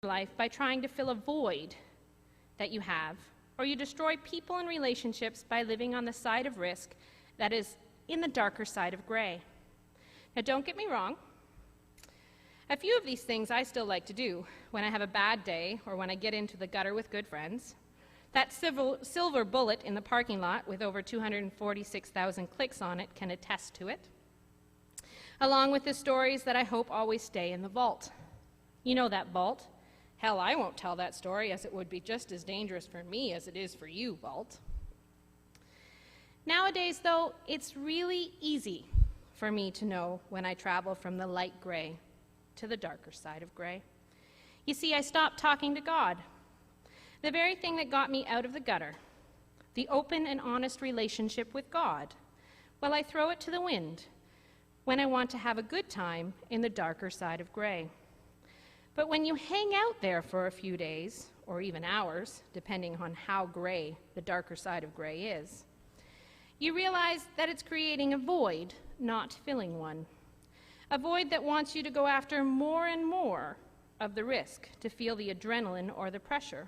life by trying to fill a void that you have, or you destroy people and relationships by living on the side of risk that is in the darker side of gray. Now, don't get me wrong. A few of these things I still like to do when I have a bad day or when I get into the gutter with good friends. That silver bullet in the parking lot with over 246,000 clicks on it can attest to it, along with the stories that I hope always stay in the vault. You know that vault. Hell, I won't tell that story, as it would be just as dangerous for me as it is for you, vault. Nowadays, though, it's really easy for me to know when I travel from the light gray to the darker side of gray. You see, I stopped talking to God. The very thing that got me out of the gutter, the open and honest relationship with God, well, I throw it to the wind when I want to have a good time in the darker side of gray. But when you hang out there for a few days, or even hours, depending on how gray the darker side of gray is, you realize that it's creating a void, not filling one. A void that wants you to go after more and more of the risk to feel the adrenaline or the pressure.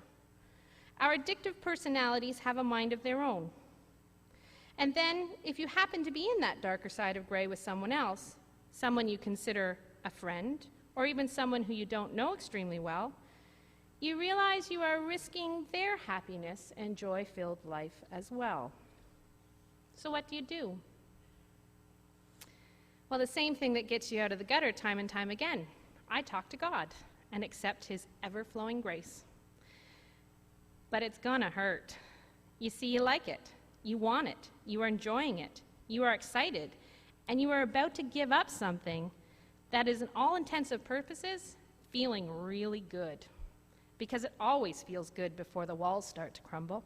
Our addictive personalities have a mind of their own. And then, if you happen to be in that darker side of gray with someone else, someone you consider a friend, or even someone who you don't know extremely well, you realize you are risking their happiness and joy-filled life as well. So what do? Well, the same thing that gets you out of the gutter time and time again. I talk to God and accept his ever-flowing grace. But it's gonna hurt. You see, you like it. You want it. You are enjoying it. You are excited. And you are about to give up something that is, in all intents and purposes, feeling really good. Because it always feels good before the walls start to crumble.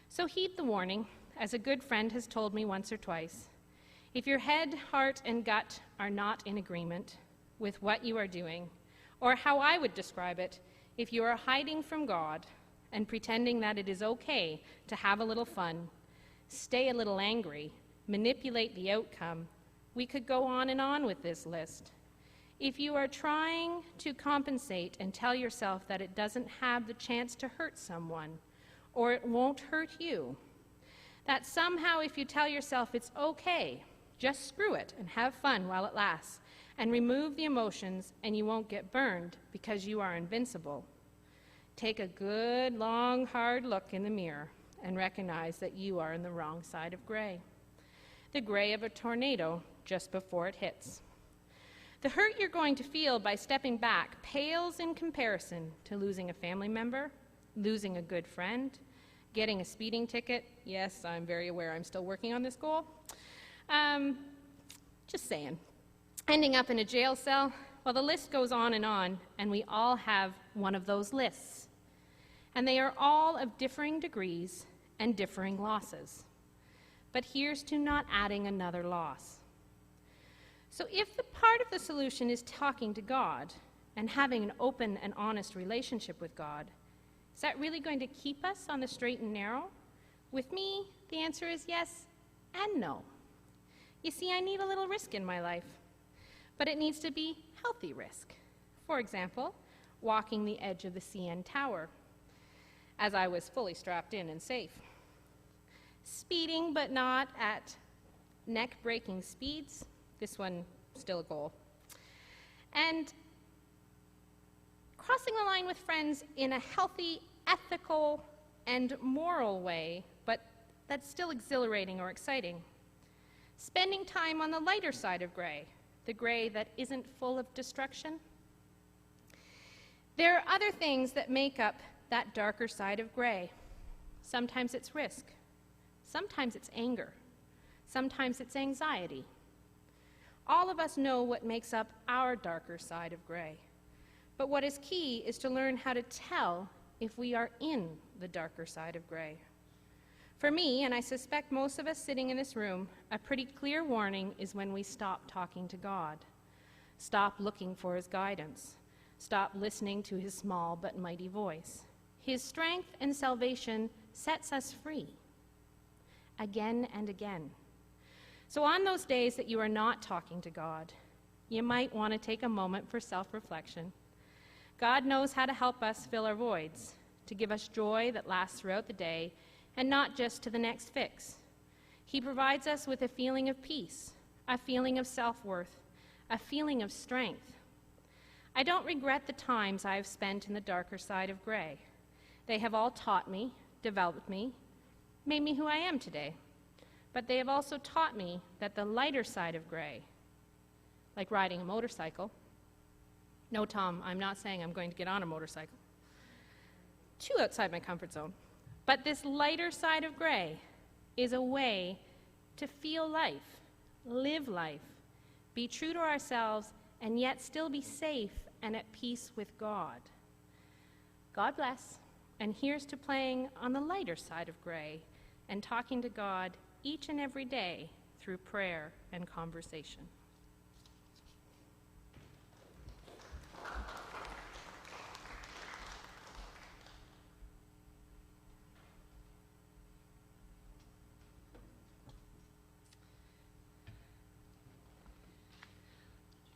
So heed the warning, as a good friend has told me once or twice. If your head, heart, and gut are not in agreement with what you are doing, or how I would describe it, if you are hiding from God and pretending that it is okay to have a little fun, stay a little angry, manipulate the outcome, we could go on and on with this list. If you are trying to compensate and tell yourself that it doesn't have the chance to hurt someone, or it won't hurt you, that somehow if you tell yourself it's okay, just screw it and have fun while it lasts, and remove the emotions and you won't get burned because you are invincible, take a good, long, hard look in the mirror and recognize that you are in the wrong side of gray. The gray of a tornado just before it hits. The hurt you're going to feel by stepping back pales in comparison to losing a family member, losing a good friend, getting a speeding ticket. Yes, I'm very aware I'm still working on this goal. Just saying. Ending up in a jail cell. Well, the list goes on, and we all have one of those lists. And they are all of differing degrees and differing losses. But here's to not adding another loss. So if the part of the solution is talking to God and having an open and honest relationship with God, is that really going to keep us on the straight and narrow? With me, the answer is yes and no. You see, I need a little risk in my life, but it needs to be healthy risk. For example, walking the edge of the CN Tower, as I was fully strapped in and safe. Speeding, but not at neck-breaking speeds. This one, still a goal. And crossing the line with friends in a healthy, ethical, and moral way, but that's still exhilarating or exciting. Spending time on the lighter side of gray, the gray that isn't full of destruction. There are other things that make up that darker side of gray. Sometimes it's risk. Sometimes it's anger. Sometimes it's anxiety. All of us know what makes up our darker side of gray. But what is key is to learn how to tell if we are in the darker side of gray. For me, and I suspect most of us sitting in this room, a pretty clear warning is when we stop talking to God. Stop looking for his guidance. Stop listening to his small but mighty voice. His strength and salvation sets us free, again and again. So on those days that you are not talking to God, you might want to take a moment for self-reflection. God knows how to help us fill our voids, to give us joy that lasts throughout the day and not just to the next fix. He provides us with a feeling of peace, a feeling of self-worth, a feeling of strength. I don't regret the times I have spent in the darker side of gray. They have all taught me, developed me, made me who I am today. But they have also taught me that the lighter side of gray, like riding a motorcycle. No, Tom, I'm not saying I'm going to get on a motorcycle. Too outside my comfort zone. But this lighter side of gray is a way to feel life, live life, be true to ourselves, and yet still be safe and at peace with God. God bless, and here's to playing on the lighter side of gray and talking to God each and every day through prayer and conversation.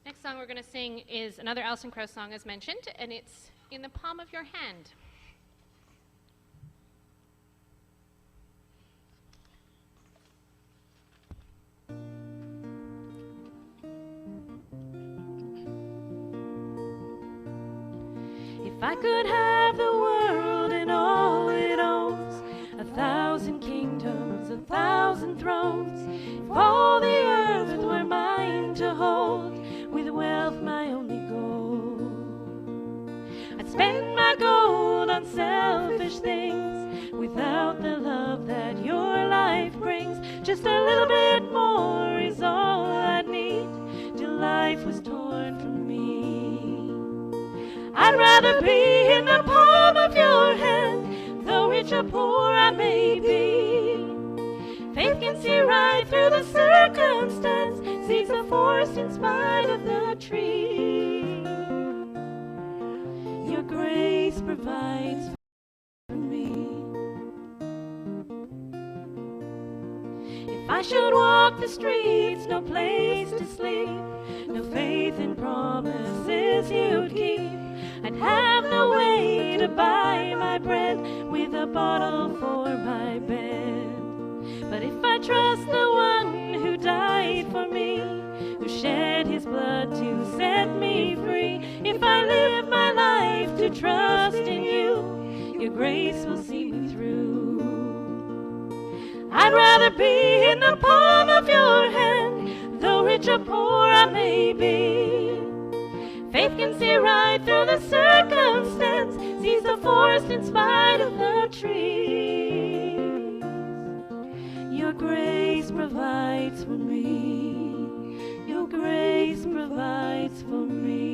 Next song we're going to sing is another Alison Krauss song, as mentioned, and it's In the Palm of Your Hand. If I could have the world and all it owns, 1,000 kingdoms, 1,000 thrones, if all the earth were mine to hold, with wealth my only goal, I'd spend my gold on selfish things, without the love that your life brings. Just a little bit more is all I'd need, till life was torn from me. I'd rather be in the palm of your hand, though rich or poor I may be. Faith can see right through the circumstance, sees the forest in spite of the tree. Your grace provides for me. If I should walk the streets, no place to sleep, no faith in promises you'd keep, I'd have no way to buy my bread, with a bottle for my bed. But if I trust the one who died for me, who shed his blood to set me free, if I live my life to trust in you, your grace will see me through. I'd rather be in the palm of your hand, though rich or poor I may be. Faith can see right through the circumstance, sees the forest in spite of the trees. Your grace provides for me. Your grace provides for me.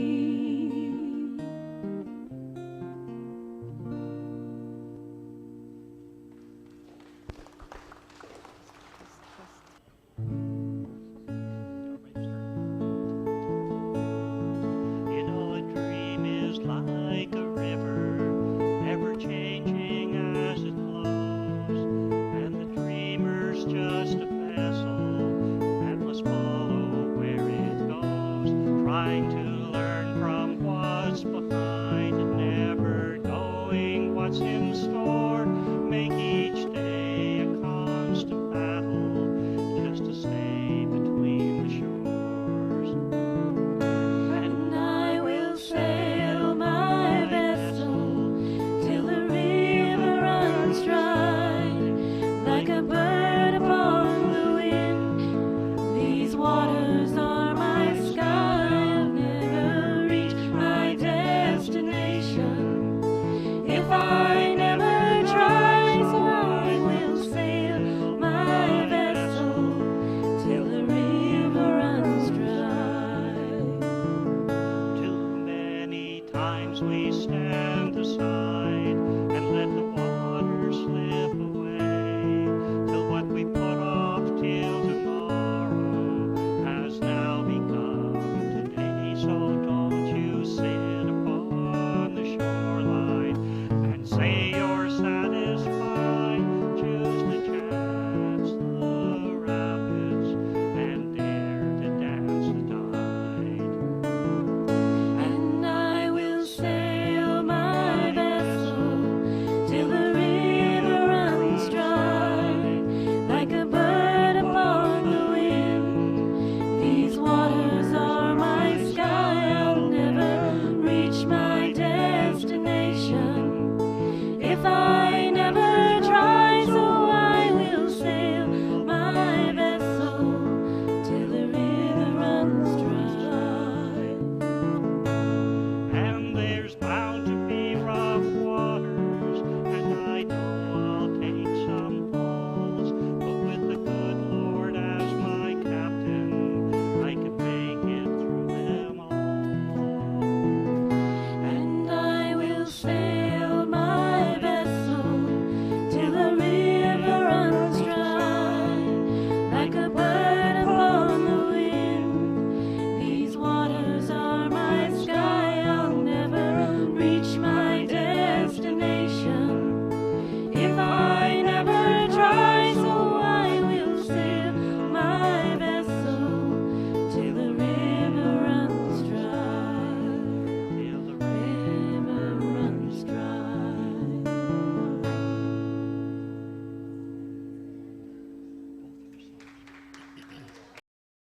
We stand